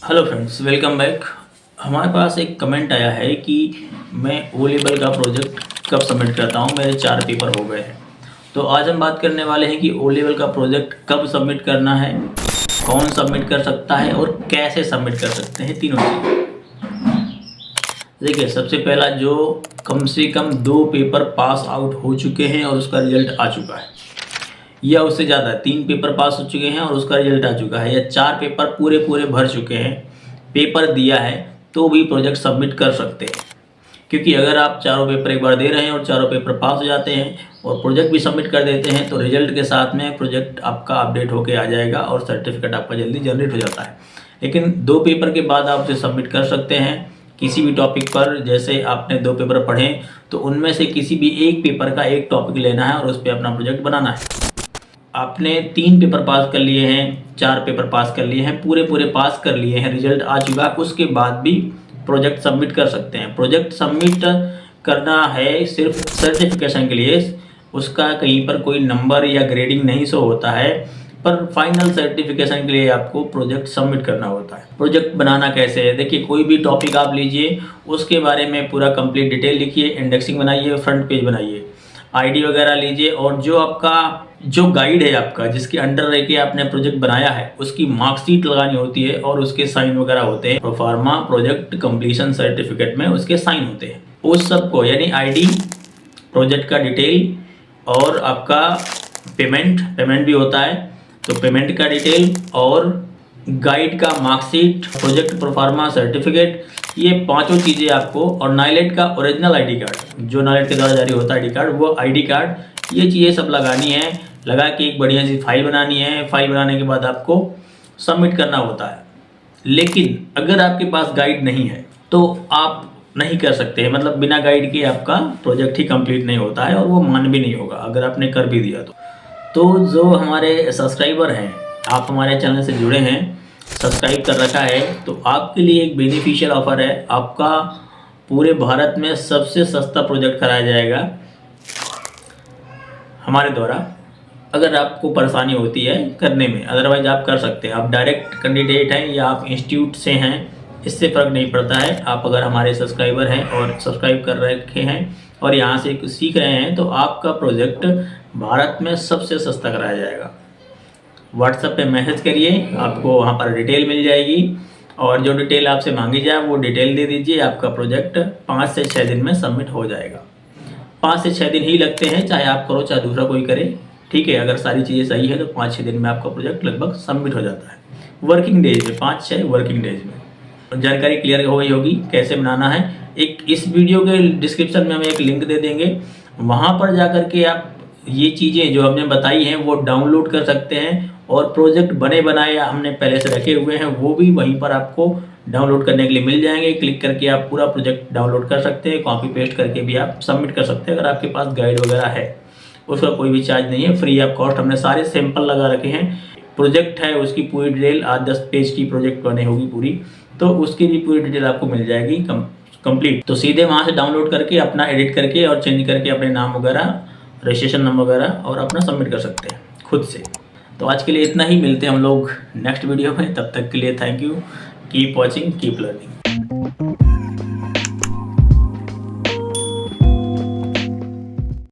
Hello friends, welcome back. हमारे पास एक comment आया है कि मैं ओ लेवल का प्रोजेक्ट कब सबमिट करता हूँ, मेरे 4 पेपर हो गए हैं। तो आज हम बात करने वाले हैं कि ओ लेवल का प्रोजेक्ट कब सबमिट करना है, कौन सबमिट कर सकता है और कैसे सबमिट कर सकते हैं, तीनों चीज़। देखिए, सबसे पहला जो कम से कम 2 पेपर पास आउट हो चुके हैं और उसका रिजल्ट आ चुका है, या उससे ज़्यादा 3 पेपर पास हो चुके हैं और उसका रिजल्ट आ चुका है, या 4 पेपर पूरे भर चुके हैं, पेपर दिया है, तो भी प्रोजेक्ट सबमिट कर सकते हैं। क्योंकि अगर आप चारों पेपर एक बार दे रहे हैं और चारों पेपर पास हो जाते हैं और प्रोजेक्ट भी सबमिट कर देते हैं, तो रिजल्ट के साथ में प्रोजेक्ट आपका अपडेट होके आ जाएगा और सर्टिफिकेट आपका जल्दी जनरेट हो जाता है। लेकिन 2 पेपर के बाद आप उसे सबमिट कर सकते हैं किसी भी टॉपिक पर। जैसे आपने 2 पेपर पढ़े तो उनमें से किसी भी एक पेपर का एक टॉपिक लेना है और उस पर अपना प्रोजेक्ट बनाना है। आपने 3 पेपर पास कर लिए हैं, 4 पेपर पास कर लिए हैं, पूरे पास कर लिए हैं, रिजल्ट आ चुका है, उसके बाद भी प्रोजेक्ट सबमिट कर सकते हैं। प्रोजेक्ट सबमिट करना है सिर्फ सर्टिफिकेशन के लिए, उसका कहीं पर कोई नंबर या ग्रेडिंग नहीं शो होता है, पर फाइनल सर्टिफिकेशन के लिए आपको प्रोजेक्ट सबमिट करना होता है। प्रोजेक्ट बनाना कैसे है, देखिए, कोई भी टॉपिक आप लीजिए, उसके बारे में पूरा कंप्लीट डिटेल लिखिए, इंडेक्सिंग बनाइए, फ्रंट पेज बनाइए, आईडी वगैरह लीजिए, और जो आपका जो गाइड है आपका, जिसके अंडर रह के आपने प्रोजेक्ट बनाया है, उसकी मार्कशीट लगानी होती है और उसके साइन वगैरह होते हैं। प्रोफार्मा प्रोजेक्ट कंप्लीशन सर्टिफिकेट में उसके साइन होते हैं। उस सब को, यानी आईडी, प्रोजेक्ट का डिटेल और आपका पेमेंट भी होता है, तो पेमेंट का डिटेल और गाइड का मार्कशीट, प्रोजेक्ट प्रोफार्मा सर्टिफिकेट, ये पांचों चीज़ें आपको, और नाइलेट का ओरिजिनल आईडी कार्ड, जो नाइलेट के द्वारा जारी होता है आईडी कार्ड, वो आईडी कार्ड, ये चीज़ें सब लगानी है। लगा के एक बढ़िया सी फाइल बनानी है। फाइल बनाने के बाद आपको सबमिट करना होता है। लेकिन अगर आपके पास गाइड नहीं है तो आप नहीं कर सकते, मतलब बिना गाइड के आपका प्रोजेक्ट ही कंप्लीट नहीं होता है और वो मान भी नहीं होगा अगर आपने कर भी दिया तो जो हमारे सब्सक्राइबर हैं, आप हमारे चैनल से जुड़े हैं, सब्सक्राइब कर रखा है, तो आपके लिए एक बेनिफिशियल ऑफर है। आपका पूरे भारत में सबसे सस्ता प्रोजेक्ट कराया जाएगा हमारे द्वारा। अगर आपको परेशानी होती है करने में, अदरवाइज आप कर सकते हैं। आप डायरेक्ट कैंडिडेट हैं या आप इंस्टीट्यूट से हैं, इससे फ़र्क नहीं पड़ता है। आप अगर हमारे सब्सक्राइबर हैं और सब्सक्राइब कर रखे हैं और यहाँ से कुछ सीख रहे हैं, तो आपका प्रोजेक्ट भारत में सबसे सस्ता कराया जाएगा। व्हाट्सएप पे मैसेज करिए, आपको वहाँ पर डिटेल मिल जाएगी, और जो डिटेल आपसे मांगी जाए वो डिटेल दे दीजिए। आपका प्रोजेक्ट 5 से 6 दिन में सबमिट हो जाएगा। 5 से 6 दिन ही लगते हैं, चाहे आप करो चाहे दूसरा कोई करे, ठीक है। अगर सारी चीज़ें सही है तो 5-6 दिन में आपका प्रोजेक्ट लगभग सबमिट हो जाता है, वर्किंग डेज में, 5-6 वर्किंग डेज में। जानकारी क्लियर हो गई होगी कैसे बनाना है। एक इस वीडियो के डिस्क्रिप्शन में हम एक लिंक दे देंगे, वहाँ पर जाकर के आप ये चीज़ें जो हमने बताई हैं वो डाउनलोड कर सकते हैं, और प्रोजेक्ट बने बनाए हमने पहले से रखे हुए हैं, वो भी वहीं पर आपको डाउनलोड करने के लिए मिल जाएंगे। क्लिक करके आप पूरा प्रोजेक्ट डाउनलोड कर सकते हैं, कॉपी पेस्ट करके भी आप सबमिट कर सकते हैं। अगर आपके पास गाइड वगैरह है, उसका कोई भी चार्ज नहीं है, फ्री ऑफ कॉस्ट। हमने सारे सैंपल लगा रखे हैं। प्रोजेक्ट है उसकी पूरी डिटेल, 8-10 पेज की प्रोजेक्ट बने होगी पूरी, तो उसकी भी पूरी डिटेल आपको मिल जाएगी कंप्लीट। तो सीधे वहाँ से डाउनलोड करके अपना एडिट करके और चेंज करके अपने नाम वगैरह, रजिस्ट्रेशन नंबर वगैरह, और अपना सबमिट कर सकते हैं खुद से। तो आज के लिए इतना ही, मिलते हैं हम लोग नेक्स्ट वीडियो में। तब तक के लिए thank you, keep watching, keep learning.